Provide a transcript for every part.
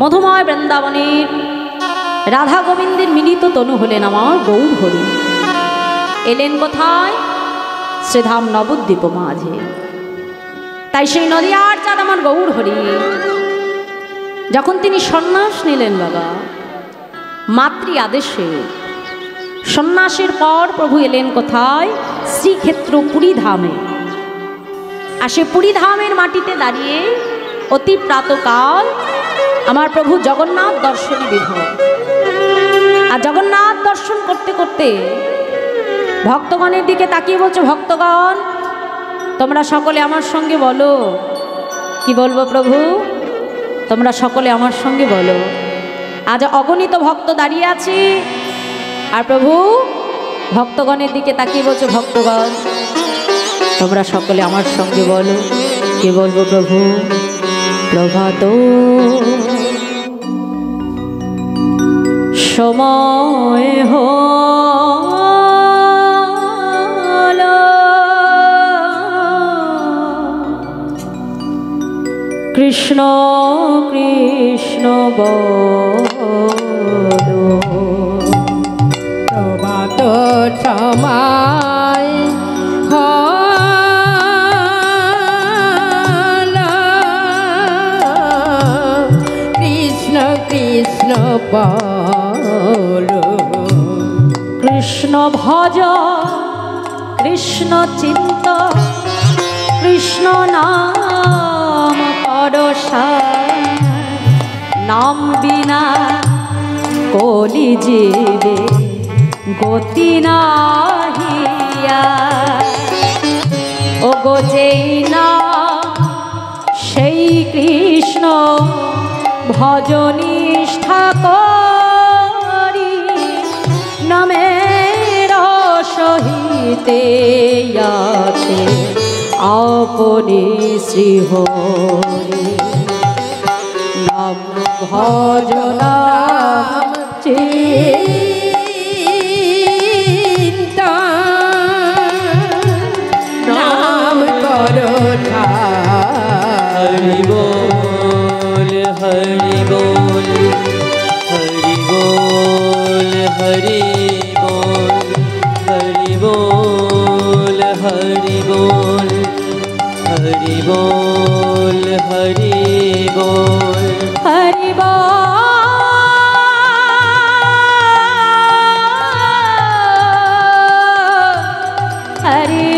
মধুময় বৃন্দাবনের রাধা গোবিন্দের মিলিত তনু হলেন আমার গৌর হরি। এলেন কোথায়? শ্রীধাম নবদ্বীপ মাঝে। তাই সেই নদিয়ার চাঁদ আমার গৌর হরি যখন তিনি সন্ন্যাস নিলেন বাবা, মাতৃ আদেশে সন্ন্যাসের পর প্রভু এলেন কোথায়? শ্রীক্ষেত্র পুরী ধামে। আর সে পুরী ধামের মাটিতে দাঁড়িয়ে অতি প্রাতকাল আমার প্রভু জগন্নাথ দর্শনে বিভোর। আর জগন্নাথ দর্শন করতে করতে ভক্তগণের দিকে তাকিয়ে বলছে, ভক্তগণ তোমরা সকলে আমার সঙ্গে বলো। কি বলবো প্রভু? তোমরা সকলে আমার সঙ্গে বলো। আজ অগণিত ভক্ত দাঁড়িয়ে আছে, আর প্রভু ভক্তগণের দিকে তাকিয়ে বলছে, ভক্তগণ তোমরা সকলে আমার সঙ্গে বলো। কি বলবো প্রভু? প্রভাত সময় হলো, কৃষ্ণ কৃষ্ণ বলো। প্রভাত সময় হলো, কৃষ্ণ কৃষ্ণ বলো। কৃষ্ণ ভজ কৃষ্ণ চিন্ত, কৃষ্ণ নাম পরশা, নাম বিনা কলি জীবে গতি নাহিয়া। ও গো যেই না সেই কৃষ্ণ ভজনিষ্ঠা করি, নামের সহিতে আছে আপনি শ্রীহরি। নাম ভজনাম চিন্তা, নাম করো হরি বল হরি বল, হরি বল হরি বল, হরি বল হরি বল, হরি বল হরি বল, হরি বল হরি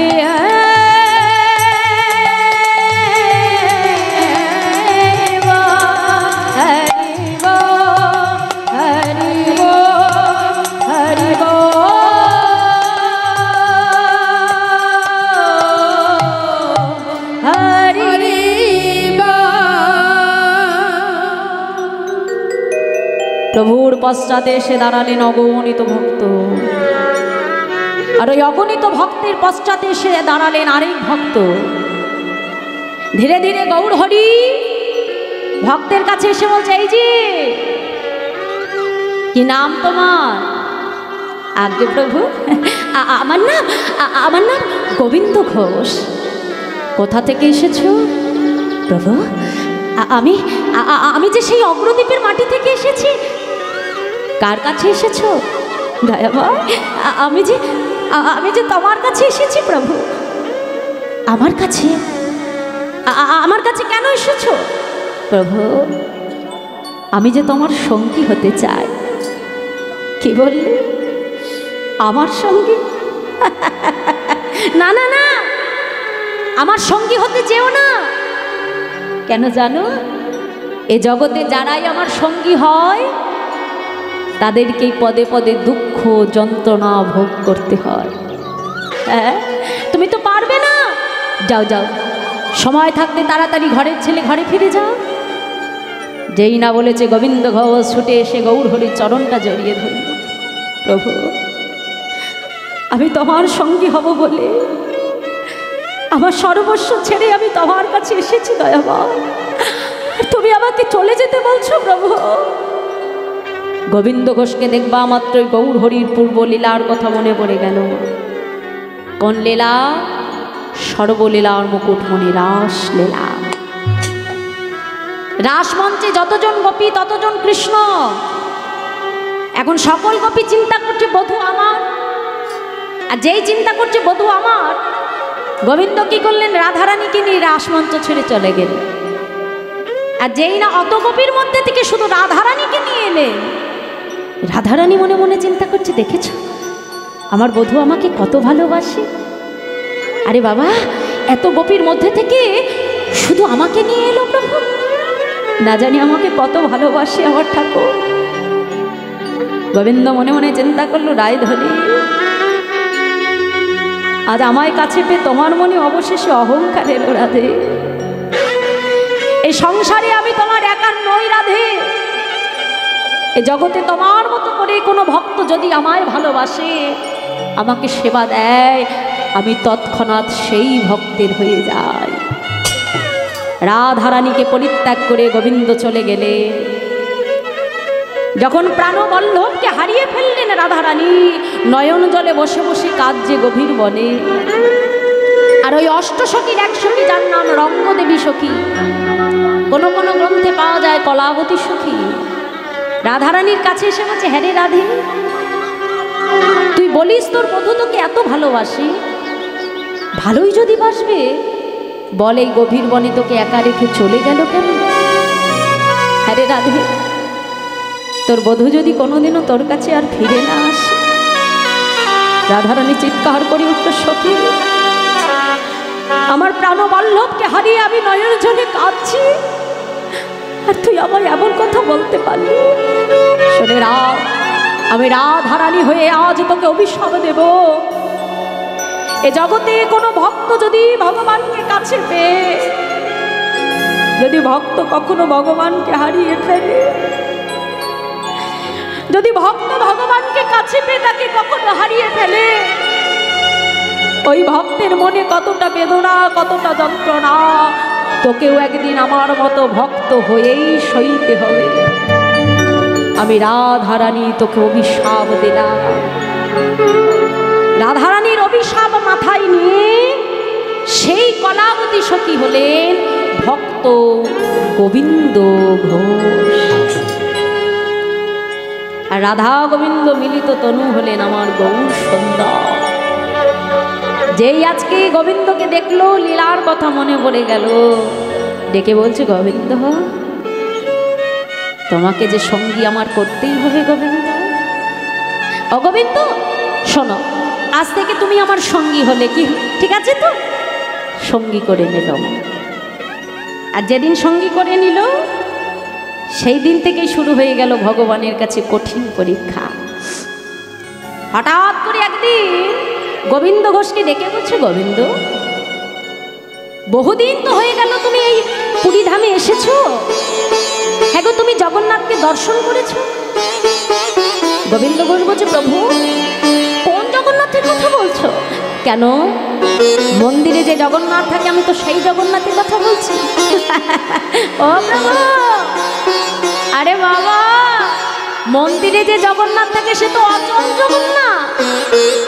প্রভুর পশ্চাতে এসে দাঁড়ালেন অগণিত ভক্ত। আর ওই অগণিত ভক্তের পশ্চাতে এসে দাঁড়ালেন আরেক ভক্ত। ধীরে ধীরে গৌর হরি ভক্তের কাছে এসে বলছে, এই যে কি নাম তোমার? আজ্ঞে প্রভু, আমার নাম গোবিন্দ ঘোষ। কোথা থেকে এসেছো? প্রভু আমি যে সেই অগ্রদ্বীপের মাটি থেকে এসেছি। কার কাছে এসেছো? দয়াময়, আমি যে তোমার কাছে এসেছি প্রভু। আমার কাছে? আমার কাছে কেন এসেছো? প্রভু আমি যে তোমার সঙ্গী হতে চাই। কি বললে? আমার সঙ্গী? না না না, আমার সঙ্গী হতে যেও না। কেন জানো? এ জগতে যারাই আমার সঙ্গী হয় তাদেরকেই পদে পদে দুঃখ যন্ত্রণা ভোগ করতে হয়। হ্যাঁ, তুমি তো পারবে না। যাও যাও, সময় থাকতে তাড়াতাড়ি ঘরের ছেলে ঘরে ফিরে যাও। যেই না বলেছে গোবিন্দ ঘোষ ছুটে এসে গৌর হরির চরণটা জড়িয়ে ধরল। প্রভু আমি তোমার সঙ্গী হব বলে আমার সর্বস্ব ছেড়ে আমি তোমার কাছে এসেছি দয়াময়, তুমি আমাকে চলে যেতে বলছো প্রভু। গোবিন্দ ঘোষকে দেখবা মাত্রই গৌর হরির পূর্ব লীলার কথা মনে পড়ে গেল। কোন লীলা? সর্বলীলার মুকুটমণি রাস লীলা। রাসমঞ্চে যতজন গোপী ততজন কৃষ্ণ। এখন সকল গোপী চিন্তা করছে বধূ আমার, আর যেই চিন্তা করছে বধূ আমার, গোবিন্দ কি করলেন? রাধারানীকে নিয়ে রাসমঞ্চ ছেড়ে চলে গেলেন। আর যেই না অত গোপীর মধ্যে থেকে শুধু রাধারানীকে নিয়ে এলেন, রাধারানী মনে মনে চিন্তা করছে, দেখেছ আমার বধূ আমাকে কত ভালোবাসে। আরে বাবা, এত গোপীর মধ্যে থেকে শুধু আমাকে নিয়ে এলো প্রভু, না জানি আমাকে কত ভালোবাসে আমার ঠাকুর। গোবিন্দ মনে মনে চিন্তা করলো, রায়ধনী আজ আমায় কাছে পেয়ে তোমার মনে অবশেষে অহংকার এলো রাধে। এই সংসারে আমি তোমার একার নই রাধে, এ জগতে তোমার মতো করে কোনো ভক্ত যদি আমায় ভালোবাসে, আমাকে সেবা দেয়, আমি তৎক্ষণাৎ সেই ভক্তের হয়ে যাই। রাধারানীকে পরিত্যাগ করে গোবিন্দ চলে গেলে, যখন প্রাণবল্লভকে হারিয়ে ফেললেন রাধারানী, নয়ন জলে বসে বসে কাঁদছে গভীর বনে। আর ওই অষ্টসখীর এক সখী যার নাম রঙ্গদেবী সখী, কোনো কোনো গ্রন্থে পাওয়া যায় কলাবতী সখী, রাধারানীর কাছে এসে বলছে, হ্যাঁ রে রাধে, তুই বলিস তোর বধূ তোকে এত ভালোবাসি, ভালোই যদি বাসবে, বল এই গভীর বনে তোকে একা রেখে চলে গেল কেন? হ্যাঁ রে রাধে, তোর বধূ যদি কোনোদিনও তোর কাছে আর ফিরে না আসে। রাধারানী চিৎকার করে উঠল, সখী আমার প্রাণবল্লভকে হারিয়ে আমি নয়ন জলে কাঁদছি, আর তুই আমায় এমন কথা বলতে পারলি? শোনে রাত, আমি রাধারানী হয়ে আজ তোকে অভিশাপ দেব। এ জগতে কোনো ভক্ত যদি ভগবানকে কাছে পেয়ে, যদি ভক্ত কখনো ভগবানকে হারিয়ে ফেলে, যদি ভক্ত ভগবানকে কাছে পেয়ে তাকে কখনো হারিয়ে ফেলে, ওই ভক্তের মনে কতটা বেদনা, কতটা যন্ত্রণা, তোকেও একদিন আমার মতো ভক্ত হয়েই সইতে হবে। আমি রাধারানী তোকে অভিশাপ দিলাম। রাধারানীর অভিশাপ মাথায় নিয়ে সেই কলাবতী সখী হলেন ভক্ত গোবিন্দ ঘোষ। আর রাধা গোবিন্দ মিলিত তনু হলেন আমার গৌর সুন্দর। যেই আজকে গোবিন্দকে দেখলো, লীলার কথা মনে পড়ে গেল, ডেকে বলছে, গোবিন্দ তোমাকে যে সঙ্গী আমার করতেই হবে গোবিন্দ। ও গোবিন্দ শোনো, আজ থেকে তুমি আমার সঙ্গী হলে কি ঠিক আছে তো? সঙ্গী করে নিল। আর যেদিন সঙ্গী করে নিল, সেই দিন থেকেই শুরু হয়ে গেল ভগবানের কাছে কঠিন পরীক্ষা। হঠাৎ করে একদিন গোবিন্দ ঘোষকে ডেকে বলছে, গোবিন্দ বহুদিন তো হয়ে গেল তুমি এই পুরী ধামে এসেছো, হ্যাঁ গো তুমি জগন্নাথকে দর্শন করেছো? গোবিন্দ ঘোষ বলছে, প্রভু কোন জগন্নাথের কথা বলছো? কেন, মন্দিরে যে জগন্নাথ থাকে আমি তো সেই জগন্নাথের কথা বলছি। ও প্রভু, আরে বাবা, মন্দিরে যে জগন্নাথ থাকে সে তো অচল জগন্নাথ,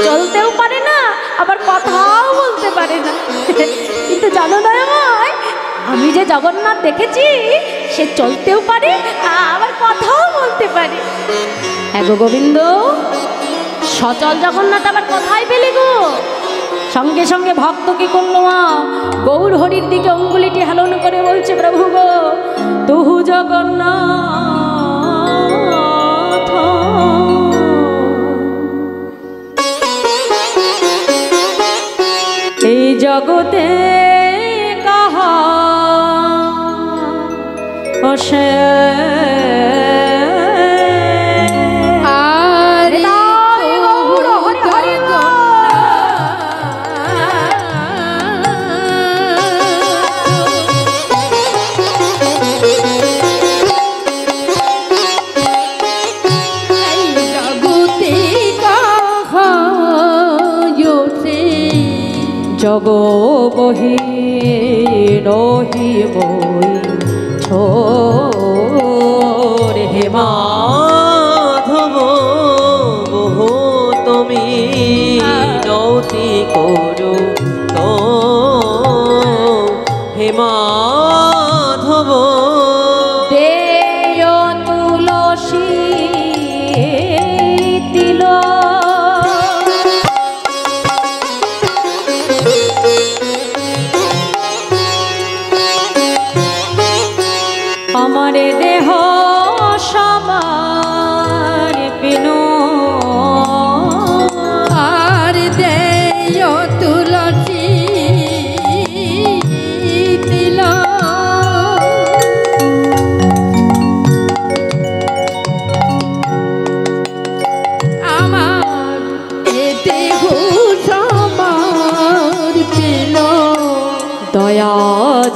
চলতেও পারে না, আবার কথাও বলতে পারে না। কিন্তু জানো না আমায়, আমি যে জগন্নাথ দেখেছি সে চলতেও পারে আবার কথাও বলতে পারে। হ্যাঁ গো গোবিন্দ, সচল জগন্নাথ আবার কোথায় পেলে গো? সঙ্গে সঙ্গে ভক্ত কি করলো, মা গৌর হরির দিকে অঙ্গুলিটি হেলন করে বলছে, প্রভু গো তুহু জগন্নাথ, এই জগতে কাহা অসে জগ বহি রহি বই ছোরে হে মাধব বহু তুমি নৌতি করো তো হে মাধব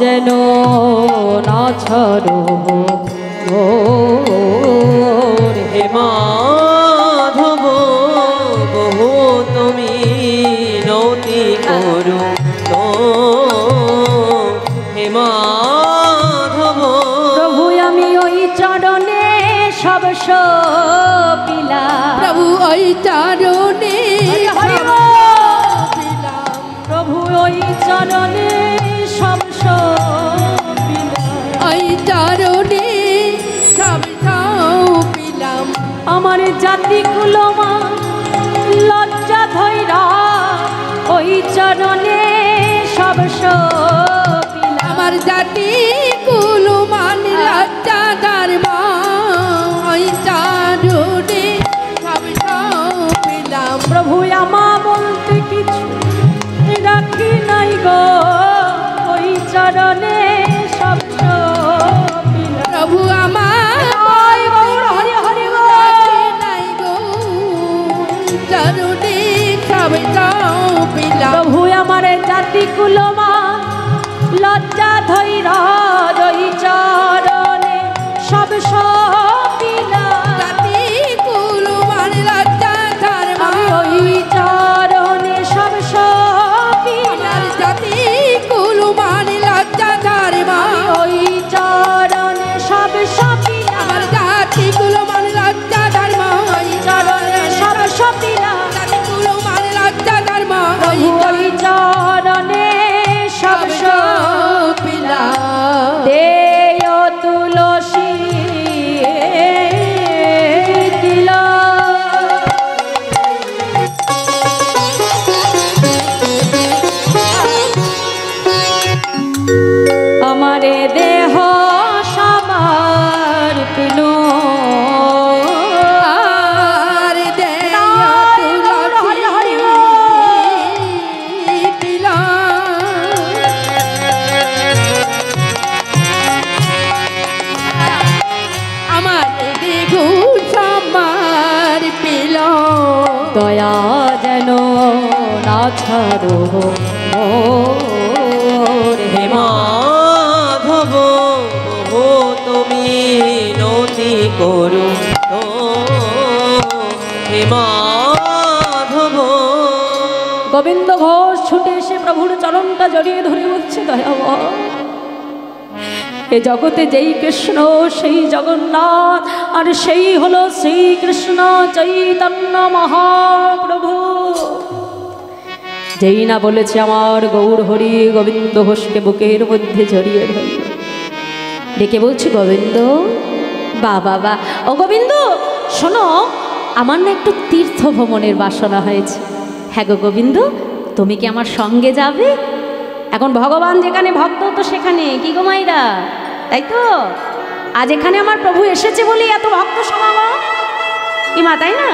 যেন না ছাড়ো হে মাধব বহু তুমি নতি করু তো হে মাধব প্রভু আমি ওই চরণে সব সপিলাম প্রভু ওই চরণে হরি সব বল। প্রভু ওই চরণে সব সপিলাম ওই চরণে সব সপিলাম আমার জাতি কুলমা লজ্জা ধৈরা ওই চরণে সব সপিলাম আমার জাতি কুলো মান লজ্জা ধর্ম ওই চরণে সব সপিলাম প্রভু আমা বলতে কিছু রাখি নাই গো ওই চরণে সব সপিলাম প্রভু আমার হরি হরি হরি নাই গো চরণে সব সপিলাম প্রভু আমার জাতি কুলমা লজ্জা ধৈর ওই চরণে সব সপিলাম জাতি কুলো মান লজ্জা ধর্ম আমি ওই চরণে সব সপিলাম আমার জাতি কুলো মান লজ্জা ধর্ম ওই চরণে সব সপিলাম আমার জাতি কুলো মান লজ্জা ধর্ম ওই চরণে সব সপিলাম জাতি কুলো মান লজ্জা ধর্ম ওই ওই চরণে সব সপিলাম দেয় তুলসী দিলা আমারে দেহ সবার পিল আর দেয় হরি হরি আমার দেখু সবার পিল দয়া যেন না ছাড়ো হে মাধব বহু তুমি নতি করু তো হে মাধব গোবিন্দ ঘোষ ছুটে এসে প্রভুর চরণটা জড়িয়ে ধরে বলছে দয়াবর এ জগতে যেই কৃষ্ণ সেই জগন্নাথ আর সেই হলো শ্রীকৃষ্ণ চৈতন্য মহাপ্রভু যেই না বলেছে আমার গৌর হরি গোবিন্দ ঘোষকে বুকের মধ্যে জড়িয়ে ধরল ডেকে বলছি গোবিন্দ বা বাবা ও গোবিন্দ শোনো আমার না একটু তীর্থ ভ্রমণের বাসনা হয়েছে হ্যাঁ গো গোবিন্দ তুমি কি আমার সঙ্গে যাবে এখন ভগবান যেখানে ভক্ত তো সেখানে কি গো মাইরা তাই তো আজ এখানে আমার প্রভু এসেছে বলেই এত ভক্ত সমাগম কি মা তাই না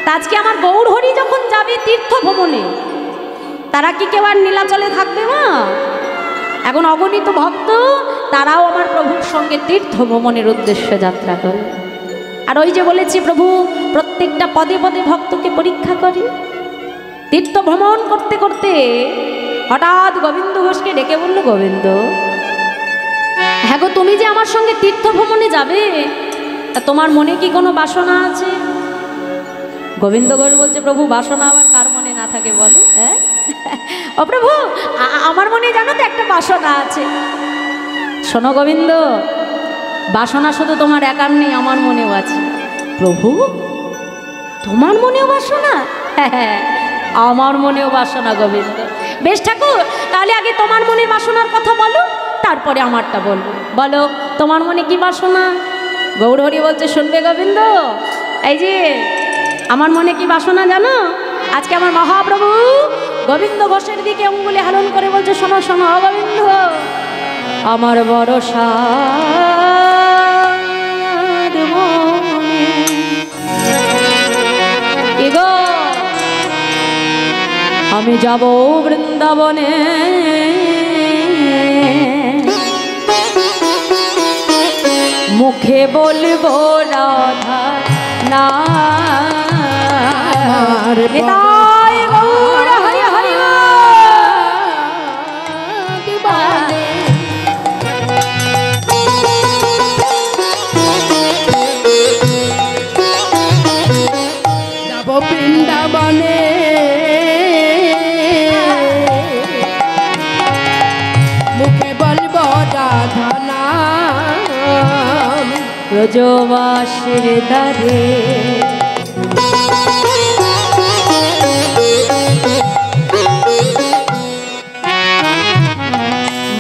তা আজকে আমার গৌর হরি যখন যাবে তীর্থ ভ্রমণে তারা কি কেউ আর নীলাচলে থাকবে মা এখন অগণিত ভক্ত তারাও আমার প্রভুর সঙ্গে তীর্থ ভ্রমণের উদ্দেশ্যে যাত্রা করে আর ওই যে বলেছি প্রভু প্রত্যেকটা পদে পদে ভক্তকে পরীক্ষা করে তীর্থ ভ্রমণ করতে করতে হঠাৎ গোবিন্দ ঘোষকে ডেকে বলল গোবিন্দ হ্যাঁ গো তুমি যে আমার সঙ্গে তীর্থ ভ্রমণে যাবে তা তোমার মনে কি কোনো বাসনা আছে গোবিন্দ ঘোষ বলছে প্রভু বাসনা আবার কার মনে না থাকে বলো হ্যাঁ ও প্রভু আমার মনে জানো তো একটা বাসনা আছে শোনো গোবিন্দ বাসনা শুধু তোমার একার নেই আমার মনেও আছে প্রভু তোমার মনেও বাসনা হ্যাঁ আমার মনেও বাসনা গোবিন্দ বেশ ঠাকুর তাহলে আগে তোমার মনের বাসনার কথা বলো তারপরে আমারটা বলবো বলো তোমার মনে কি বাসনা গৌরহরি বলছে শুনবে গোবিন্দ এই যে আমার মনে কি বাসনা জানো আজকে আমার মহাপ্রভু গোবিন্দ ঘোষের দিকে অঙ্গুলি হেলন করে বলছে শোনো শোনো গোবিন্দ আমার বড় সাদ মনে কি গো আমি যাব বৃন্দাবনে মুখে বলবো রাধা না নিতাই গৌর হরি হরি বলে ব্রজবাসের দ্বারে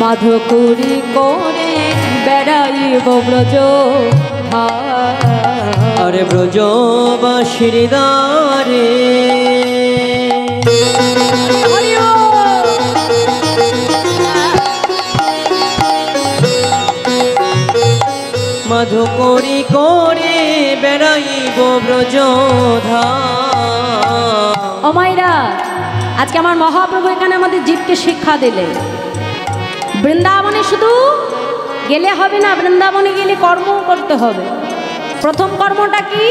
মাধকুরি করে বেড়াইব ব্রজ আরে ব্রজবাসীর দ্বারে মাধকুরি করে বেড়াইব ব্রজধাম। ও মাইরা, আজকে আমার মহাপ্রভু এখানে আমাদের জীবকে শিক্ষা দিলে বৃন্দাবনে শুধু গেলে হবে না, বৃন্দাবনে গেলে কর্ম করতে হবে। প্রথম কর্মটা কি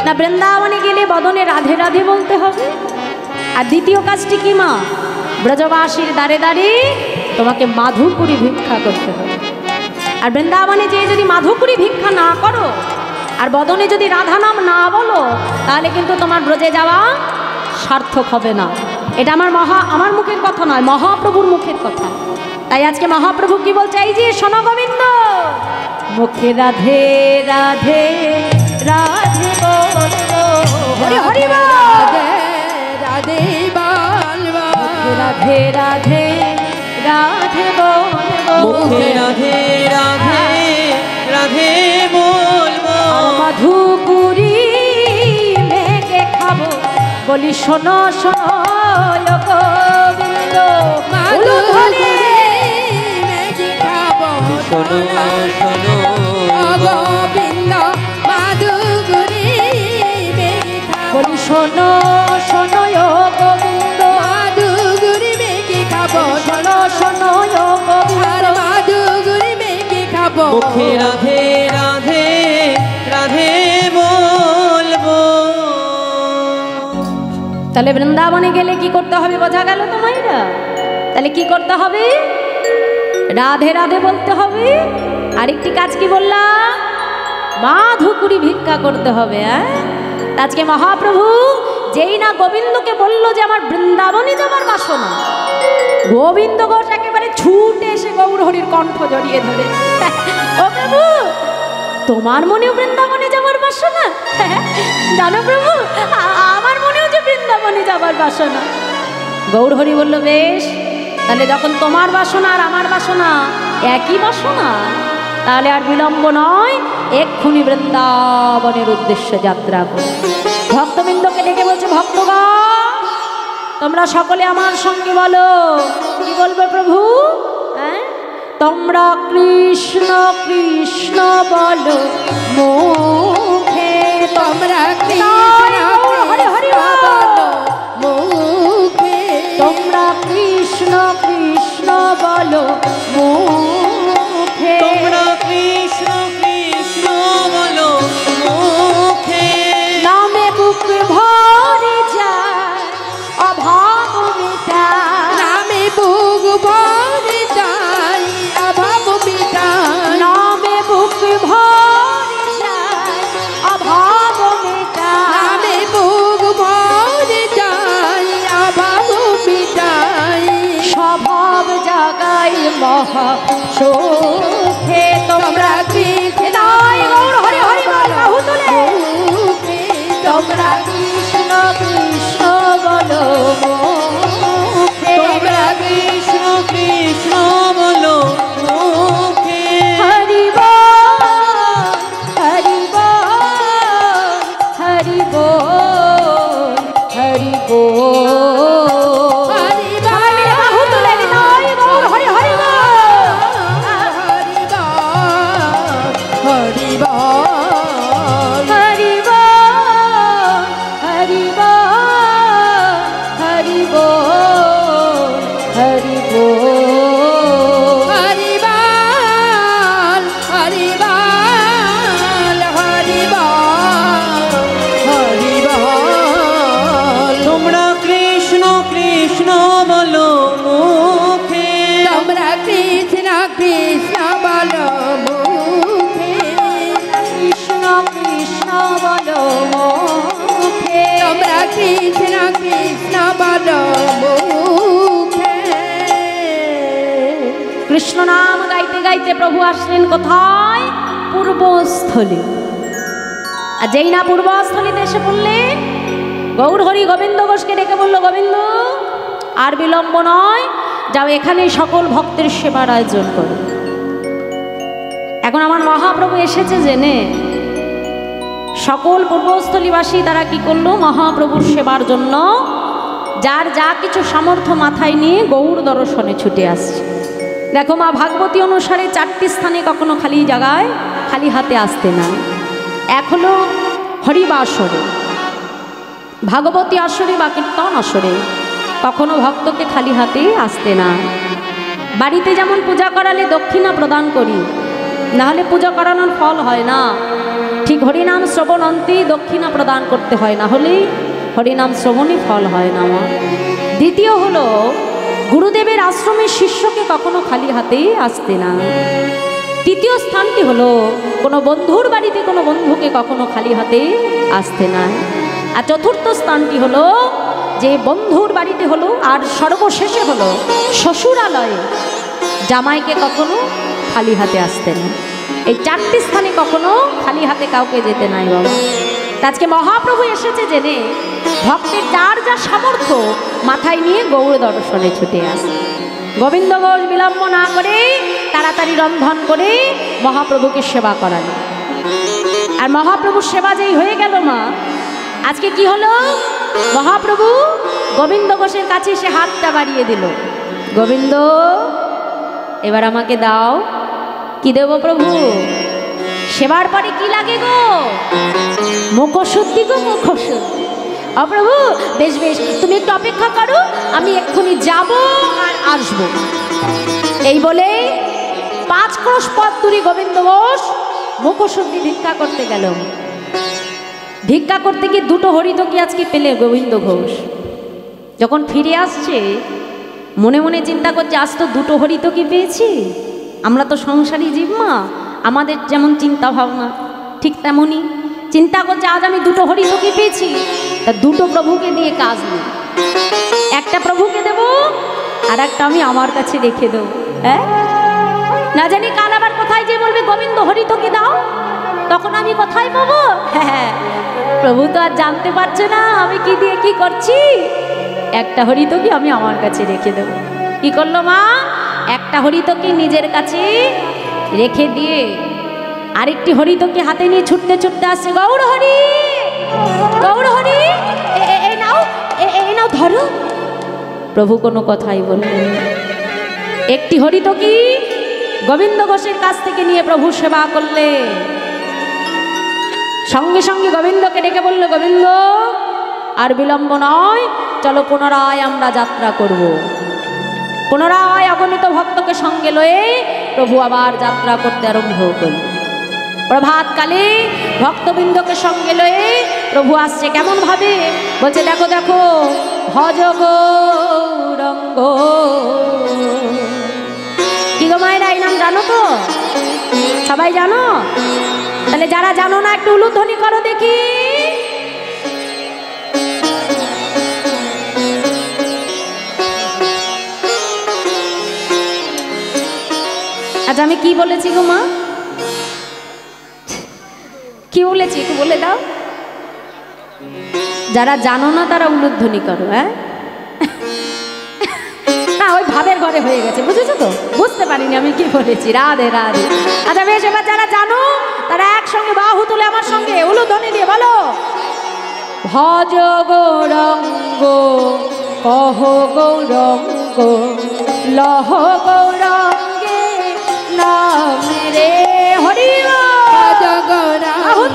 না, বৃন্দাবনে গেলে বদনে রাধে রাধে বলতে হবে। আর দ্বিতীয় কাজটি কি মা, ব্রজবাসীর দ্বারে দ্বারে তোমাকে মাধুকুরি ভিক্ষা করতে হবে। আর বৃন্দাবনে যেয়ে যদি মাধুকুরি ভিক্ষা না করো আর বদনে যদি রাধা নাম না বলো, তাহলে কিন্তু তোমার ব্রজে যাওয়া সার্থক হবে না। এটা আমার মুখের কথা নয়, মহাপ্রভুর মুখের কথা। তাই আজকে মহাপ্রভু কি বলছে, এই যে শোনো গোবিন্দ, মুখে রাধে রাধে রাধে বলো, হরি হরি রাধে রাধে বলবো, রাধে রাধে রাধে বলবো, মুখে রাধে রাধে রাধে বলবো, মধুপুরি মেঘে খাবো, বলি শোনো শোনো গোবিন্দ, মাধুপুরি মেঘে খাবো, শোনো শোনো গোবিন্দ, মাধুপুরি মেঘে খাবো, বলি শোনো শোনো গোবিন্দ, মাধুপুরি মেঘে খাবো, শোনো শোনো গোবিন্দ, মাধুপুরি মেঘে খাবো, মুখে রাধে রাধে রাধে বলবো। তাহলে বৃন্দাবনে গেলে কি করতে হবে বোঝা গেল তো মাইরা? তাহলে কি করতে হবে, রাধে রাধে বলতে হবে। আরেকটি কাজ কি বললাম, মাধুকুরি ভিক্ষা করতে হবে। আজকে মহাপ্রভু যেই না গোবিন্দকে বললো যে আমার বৃন্দাবনে যাবার বাসনা, গোবিন্দ ঘোষ একেবারে ছুটে এসে গৌর হরির কণ্ঠ জড়িয়ে ধরে, ও প্রভু তোমার মনেও বৃন্দাবনে যাবার বাসনা? জানো প্রভু, আমার মনেও যে বৃন্দাবনে যাবার বাসনা। গৌর হরি বলল, বেশ, তাহলে যখন তোমার বাসনা আর আমার বাসনা একই বাসনা, তাহলে আর বিলম্ব নয়, এক্ষুনি বৃন্দাবনের উদ্দেশ্যে যাত্রা করো। ভক্তবৃন্দকে ডেকে বলছে, ভক্তগণ তোমরা সকলে আমার সঙ্গে বলো, কি বলবে প্রভু? তোমরা কৃষ্ণ কৃষ্ণ বলো মুখে, তোমরা কৃষ্ণ হরি হরি বলো মুখে, তোমরা কৃষ্ণ কৃষ্ণ বলো মুখে, তোমরা কৃষ্ণ কৃষ্ণ বলো মুখে, নামে বুক ভরে যায় অভাব মেটায়, নামে বুক ভরে যায় অভাব মেটায়, নামে বুক ভরে যায় অভাব মেটায়, নামে বুক ভরে যায় অভাব মেটায়, স্বভাব জাগাই মহা সুখে, তোমরা কৃষ্ণ গৌর হরি হরি বল বাহু তুলে, তোমরা কৃষ্ণ কৃষ্ণ বলো মুখে, তোমরা কৃষ্ণ কৃষ্ণ বলো মুখে, হরি বল হরি বল হরি বল হরি বল, হরি সবাই মিলে বাহু তুলে নিতাই গৌর হরি হরি বল, হরি বল হরি বল হরি বল হরি বল হরি বল হরি বল, হরি বল হরি বল হরি বল হরি বল, তোমরা কৃষ্ণ কৃষ্ণ বলো মুখে, তোমরা কৃষ্ণ কৃষ্ণ বলো মুখে, কৃষ্ণ কৃষ্ণ বলো মুখে, তোমরা কৃষ্ণ কৃষ্ণ বলো মুখে, কৃষ্ণ নাম গাইতে গাইতে প্রভু আসলেন কোথায়? পূর্বস্থলী। আর যেই না পূর্বস্থলীতে এসে পড়লেন, গৌর হরি গোবিন্দ ঘোষকে ডেকে বলল, গোবিন্দ আর বিলম্ব নয়, যাও এখানে সকল ভক্তের সেবার আয়োজন করো। এখন আমার মহাপ্রভু এসেছে জেনে সকল পূর্বস্থলীবাসী তারা কি করলো, মহাপ্রভুর সেবার জন্য যার যা কিছু সামর্থ্য মাথায় নিয়ে গৌর দর্শনে ছুটে আসছে। দেখো মা ভাগবতী অনুসারে 4টি স্থানে কখনো খালি জায়গায় খালি হাতে আসতে না। এক হলো হরিবা আসরে, ভাগবতী আসরে বা কীর্তন আসরে কখনো ভক্তকে খালি হাতে আসতে না। বাড়িতে যেমন পূজা করালে দক্ষিণা প্রদান করি, নাহলে পূজা করানোর ফল হয় না, ঠিক হরিনাম শ্রবণ অন্তেই দক্ষিণা প্রদান করতে হয়, না হলে হরিনাম শ্রবণই ফল হয় না। আমার দ্বিতীয় হলো গুরুদেবের আশ্রমের শিষ্যকে কখনো খালি হাতেই আসতে না। তৃতীয় স্থানটি হলো কোনো বন্ধুর বাড়িতে কোনো বন্ধুকে কখনো খালি হাতে আসতে না। আর চতুর্থ স্থানটি হলো যে বন্ধুর বাড়িতে হলো, আর সর্বশেষে হলো শ্বশুরালয়ে জামাইকে কখনো খালি হাতে আসতে না। এই 4টি স্থানে কখনো খালি হাতে কাউকে যেতে নাই বাবা। আজকে মহাপ্রভু এসেছে জেনে ভক্তের যার যা সামর্থ্য মাথায় নিয়ে গৌর দর্শনে ছুটে আসে। গোবিন্দ ঘোষ বিলম্ব না করে তাড়াতাড়ি রন্ধন করে মহাপ্রভুকে সেবা করালো। আর মহাপ্রভুর সেবা যেই হয়ে গেল মা, আজকে কি হলো, মহাপ্রভু গোবিন্দ ঘোষের কাছে এসে হাতটা বাড়িয়ে দিল, গোবিন্দ এবার আমাকে দাও। কি দেব প্রভু? সেবার পরে কি লাগে গো? মুখশুদ্ধি গো, মুখশুদ্ধি। প্রভু বেশ বেশ, তুমি একটু অপেক্ষা করো, আমি এক্ষুনি যাব আর আসব। এই বলে 5 ক্রোশ পথ দূরে গোবিন্দ ঘোষ মুখশুদ্ধি ভিক্ষা করতে গেল। ভিক্ষা করতে গিয়ে 2টো হরিতকি আজকে পেলে গোবিন্দ ঘোষ। যখন ফিরে আসছে মনে মনে চিন্তা করছে, আজ তো 2টো হরিতকি পেয়েছি। আমরা তো সংসারী জীব মা, আমাদের যেমন চিন্তা ভাবনা ঠিক তেমনই চিন্তা করছে, আজ আমি 2টো হরিতকি পেয়েছি, তা 2টো প্রভুকে দিয়ে কাজ নেই। একটা প্রভুকে দেব আর একটা আমি আমার কাছে রেখে দেবো। হ্যাঁ, না জানি কাল আবার কোথায় যে বলবে গোবিন্দ হরিতকি দাও, তখন আমি কোথায় পাবো? হ্যাঁ, প্রভু তো আর জানতে পারছে না আমি কি দিয়ে কি করছি। একটা হরিতকি আমি আমার কাছে রেখে দেবো। কি করলো মা? একটা হরিতকি নিজের কাছে রেখে দিয়ে আরেকটি হরিতকি হাতে নিয়ে ছুটতে ছুটতে আসছে, গৌর হরি, গৌর হরি, এই নাও, এই নাও ধরো। প্রভু কোনো কথাই বললেন। একটি হরিতকি গোবিন্দ ঘোষের কাছ থেকে নিয়ে প্রভু সেবা করলে। সঙ্গে সঙ্গে গোবিন্দকে ডেকে বলল, গোবিন্দ আর বিলম্ব নয়, চলো পুনরায় আমরা যাত্রা করব। পুনরায় অগণিত ভক্তকে সঙ্গে লয়ে প্রভু আবার যাত্রা করতে আরম্ভ করল। প্রভাতকালে ভক্তবৃন্দকে সঙ্গে লয়ে প্রভু আসছে। কেমন ভাবে বলছে, দেখো দেখো, ভজ গৌরঙ্গ। কি গো মায়েরা, এই নাম জানো তো? সবাই জানো? তাহলে যারা জানো না একটু উলুধ্বনি করো দেখি। আচ্ছা আমি কি বলেছি গো মা? কি বলেছি একটু বলে দাও। যারা জানো না তারা উলুধ্বনি করো। হ্যাঁ, না ওই ভাবের ঘরে হয়ে গেছে, বুঝেছো তো? বুঝতে পারিনি আমি কি বলেছি। রাধে রাধে। আচ্ছা বেশ, এবার যারা জানো তারা একসঙ্গে বাহু তুলে আমার সঙ্গে উলুধ্বনি দিয়ে বলো, ভজ গৌরঙ্গ কহ গৌরঙ্গ লহ গৌরঙ্গে নাম রে হরি। ভজ গৌরঙ্গ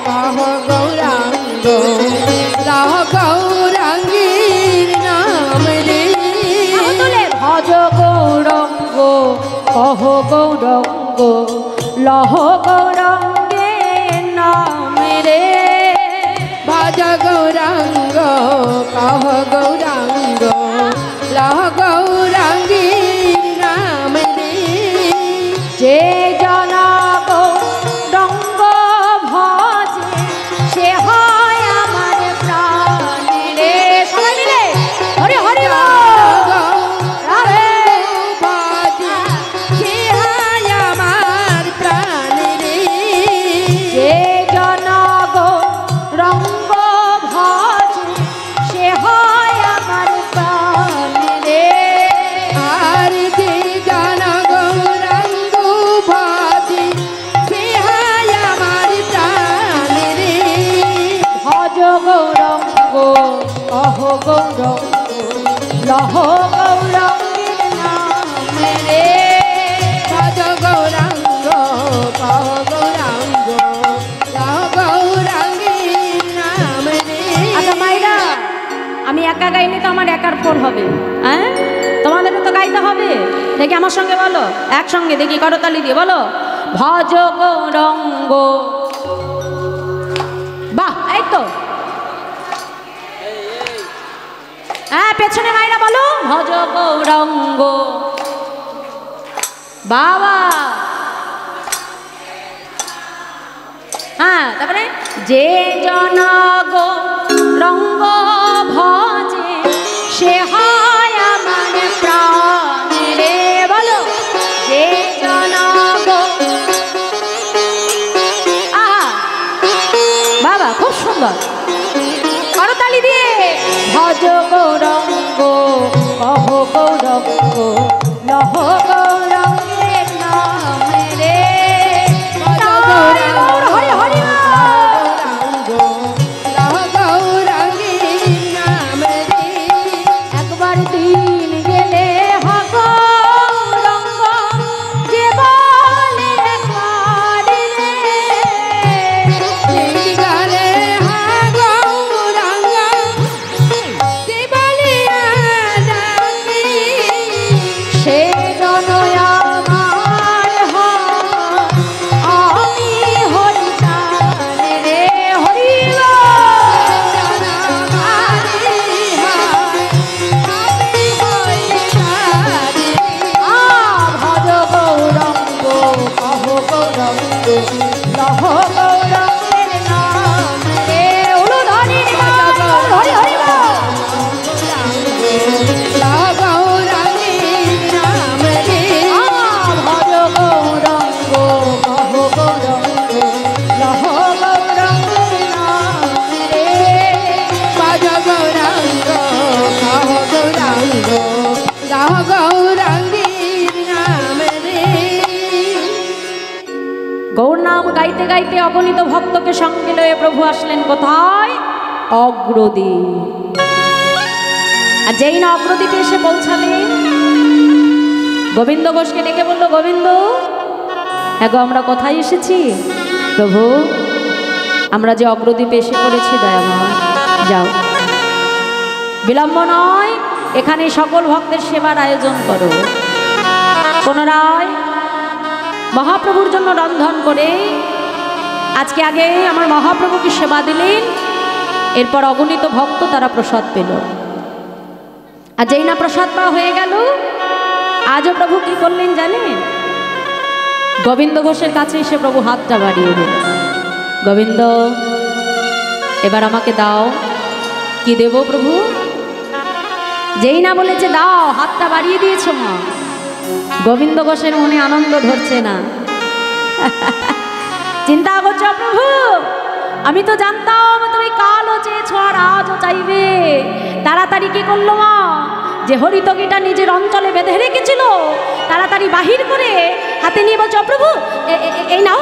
কহ গৌরঙ্গ লহ গৌরঙ্গীর নাম রে। ভজ গৌরঙ্গ কহ গৌরঙ্গ লহ গৌরঙ্গে নাম রে। ভজ গৌরঙ্গ কহ গৌরঙ্গ লহ গৌরঙ্গীর নাম রে। যে জন গৌরঙ্গ ভজে সে হয় আমার প্রাণ রে। সবাই মিলে হরি হরি ভজ সে হয় আমার প্রাণ রে। গৌরঙ্গ লহ গৌরঙ্গের নাম রে ভজ গৌরাঙ্গ কহ গৌরাঙ্গ লহ গৌরাঙ্গীর নাম রে। আচ্ছা মাইরা, আমি একা গাইলে তো আমার একার ফোর হবে, হ্যাঁ তোমাদেরও তো গাইতে হবে। দেখি আমার সঙ্গে বলো, একসঙ্গে দেখি করতালি দিয়ে বলো, ভজ গৌরঙ্গ। বাহ, এই তো। হ্যাঁ পেছনে মাইরা বলো, ভজ গৌরঙ্গ। বাবা, হ্যাঁ তারপরে যে জন গৌরঙ্গ ভজে সে হয় আমার প্রাণ রে। বলো, যে জন বাবা, খুব সুন্দর, করতালি দিয়ে। ভজ গৌরঙ্গ কহ গৌরঙ্গ লহ গৌরঙ্গের নাম রে। ভজ গৌরাঙ্গ হরি হরি গৌরাঙ্গ লহ গৌরাঙ্গীর নাম রে। একবার দিন গেলে হগ রঙ্গ যে বলে একবার রে। দিন গেলে হা গৌরাঙ্গ যে বলিয়া ডাকি। সে জনয় আমার হয়, আমি হরিতান রে। হরি ভজ গৌরঙ্গ কহ গৌরঙ্গ লহ গৌরঙ্গের নাম রে। উলু ধরি হরি হরি লহ গৌরাঙ্গীর নাম রে। ভজ গৌরঙ্গ কহ গৌরঙ্গ লহ গৌরঙ্গের নাম রে। ভজ গৌরাঙ্গ কহ গৌরাঙ্গ লহ গৌরাঙ্গীর নাম রে। গৌর নাম গাইতে গাইতে অগণিত ভক্তকে সঙ্গে লয়ে প্রভু আসলেন কোথায়? অগ্রদ্বীপ। আর যেই না অগ্রদ্বীপে এসে পৌঁছালেন, গোবিন্দ ঘোষকে ডেকে বলল, গোবিন্দ হ্যাঁ গো, আমরা কোথায় এসেছি? প্রভু, আমরা যে অগ্রদ্বীপে এসে পড়েছি দয়াময়, যাও বিলম্ব নয়, এখানে সকল ভক্তের সেবার আয়োজন করো। পুনরায় মহাপ্রভুর জন্য রন্ধন করে আজকে আগে আমার মহাপ্রভুকে সেবা দিলেন, এরপর অগণিত ভক্ত তারা প্রসাদ পেল। আর যেই না প্রসাদ পাওয়া হয়ে গেল, আজও প্রভু কি করলেন জানেন? গোবিন্দ ঘোষের কাছে এসে প্রভু হাতটা বাড়িয়ে দিল, গোবিন্দ এবার আমাকে দাও। কি দেব প্রভু? যেই না বলেছে দাও, হাতটা বাড়িয়ে দিয়েছ মা। গোবিন্দ ঘোষের মনে আনন্দ ধরছে না। চিন্তা করছো প্রভু, আমি তো জানতাম তুমি কালও চেয়েছ আর আজও চাইবে। তাড়াতাড়ি কি করলো মা, যে হরিতকিটা নিজের অঞ্চলে বেঁধে রেখেছিল তাড়াতাড়ি বাহির করে হাতে নিয়ে বলছো, প্রভু এই নাও,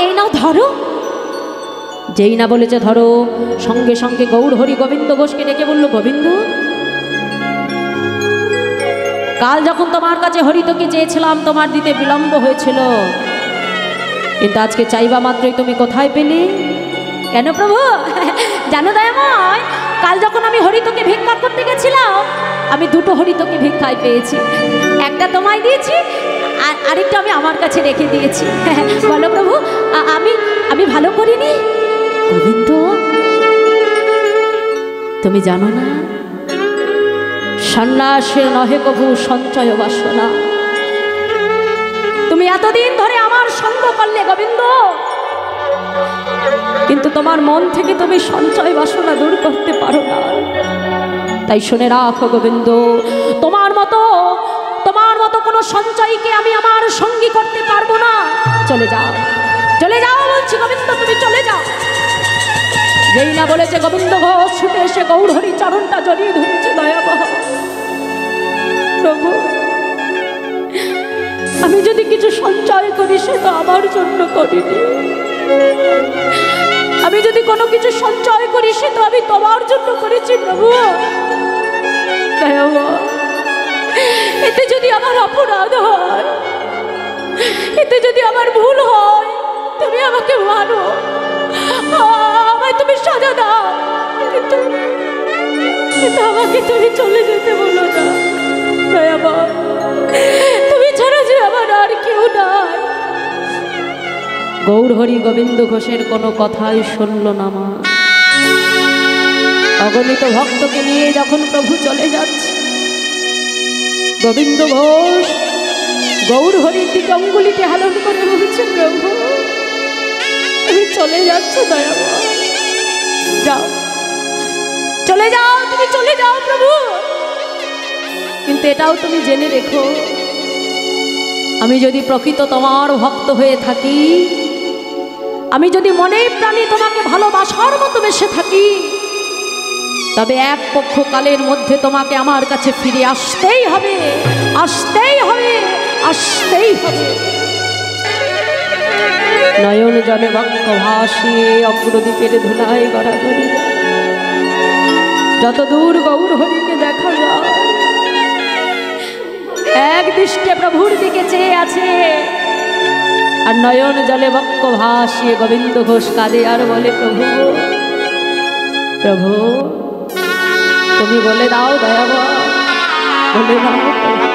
এই নাও ধরো। যেই না বলেছে ধরো, সঙ্গে সঙ্গে গৌর হরি গোবিন্দ ঘোষকে ডেকে বলল, গোবিন্দ কাল যখন তোমার কাছে হরিতকি চেয়েছিলাম তোমার দিতে বিলম্ব হয়েছিল, কিন্তু আজকে চাইবা মাত্রই তুমি কোথায় পেলে? কেন প্রভু? জানো দয়াময়, কাল যখন আমি হরিতকে ভিক্ষা করতে গেছিলাম, আমি দুটো হরিতকে ভিক্ষায় পেয়েছি। একটা তোমায় দিয়েছি, আর আরেকটা আমি আমার কাছে রেখে দিয়েছি। বলো প্রভু, আমি ভালো করিনি? গোবিন্দ তুমি জানো না, সন্ন্যাসে নহে কভু সঞ্চয় বাসনা। তুমি এতদিন ধরে আমার সঙ্গ করলে গোবিন্দ, কিন্তু তোমার মন থেকে তুমি সঞ্চয় বাসনা দূর করতে পারো না। তাই শুনে রাখো গোবিন্দ, তোমার মতো কোনো সঞ্চয়কে আমি আমার সঙ্গী করতে পারবো না। চলে যাও, চলে যাও বলছি গোবিন্দ, তুমি চলে যাও। যেই না বলেছে গোবিন্দ ঘোষ ছুটে এসে গৌর হরি চরণটা জড়িয়ে ধরেছে, দয়াবহ প্রভু, আমি যদি কিছু সঞ্চয় করি সে তো আমার জন্য করিনি। আমি যদি যদি কোনো কিছু সঞ্চয় করি সে তো আমি তোমার জন্য করেছি প্রভু। দয়াময়, এতে যদি আমার অপরাধ হয়, এতে যদি আমার ভুল হয়, তুমি আমাকে মানো, আমায় তুমি সাজা দাও, কিন্তু আমাকে তুমি চলে যেতে বলো না। দয়াময়, তুমি ছাড়া যে আমার আর কেউ নাই। গৌরহরি গোবিন্দ ঘোষের কোনো কথাই শুনল না মা। অগণিত ভক্তকে নিয়ে যখন প্রভু চলে যাচ্ছে, গোবিন্দ ঘোষ গৌরহরির দিকে অঙ্গুলিতে হেলন করে বলছে, প্রভু তুমি চলে যাচ্ছ, দয়াময় যাও, চলে যাও, তুমি চলে যাও প্রভু। কিন্তু এটাও তুমি জেনে রেখো, আমি যদি প্রকৃত তোমার ভক্ত হয়ে থাকি, আমি যদি মনে প্রাণে তোমাকে ভালোবাসার মতো বেসে থাকি, তবে এক পক্ষকালের মধ্যে তোমাকে আমার কাছে ফিরে আসতেই হবে, আসতেই হবে, আসতেই হবে। নয়ন জলে বক্ষ ভাসিয়ে অগ্রদীপের ধুলায় গড়াগড়ি, যত দূর গৌরহরিকে দেখা যায়, এক দৃষ্টে প্রভুর দিকে চেয়ে আছে, আর নয়ন জলে বক্ষ ভাসিয়ে গোবিন্দ ঘোষ কাঁদে আর বলে, প্রভু প্রভু তুমি বলে দাও, দয়াময় বলে দাও প্রভু।